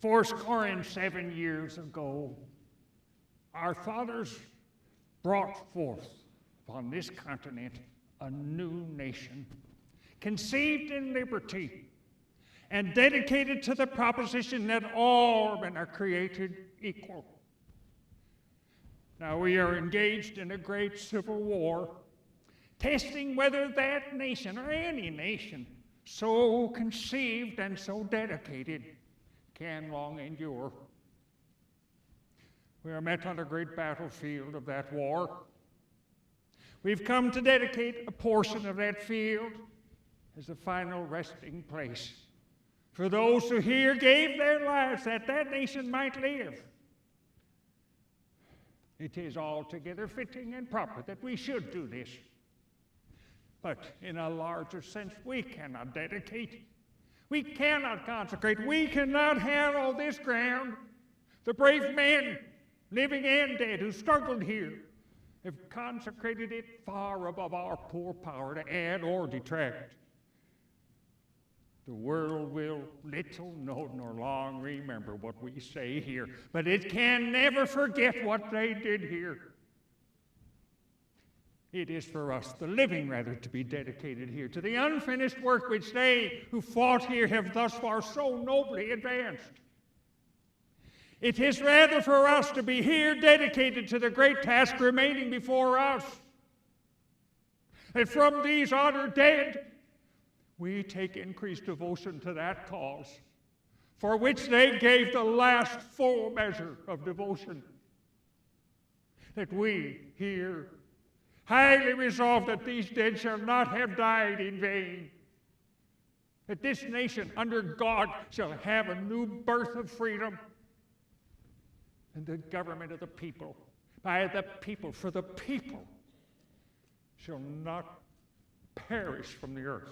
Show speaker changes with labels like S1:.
S1: fourscore-and-7 years ago, our fathers brought forth upon this continent a new nation, conceived in liberty and dedicated to the proposition that all men are created equal. Now we are engaged in a great civil war, testing whether that nation, or any nation, so conceived and so dedicated, can long endure. We are met on the great battlefield of that war. We've come to dedicate a portion of that field as a final resting place for those who here gave their lives that that nation might live. It is altogether fitting and proper that we should do this. But in a larger sense, we cannot dedicate. We cannot consecrate. We cannot handle this ground. The brave men, living and dead, who struggled here, have consecrated it far above our poor power to add or detract. The world will little know nor long remember what we say here, but it can never forget what they did here. It is for us, the living rather, to be dedicated here to the unfinished work which they who fought here have thus far so nobly advanced. It is rather for us to be here dedicated to the great task remaining before us, that from these honored dead we take increased devotion to that cause for which they gave the last full measure of devotion. That we here highly resolve that these dead shall not have died in vain, that this nation under God shall have a new birth of freedom, and the government of the people, by the people, for the people, shall not perish from the earth.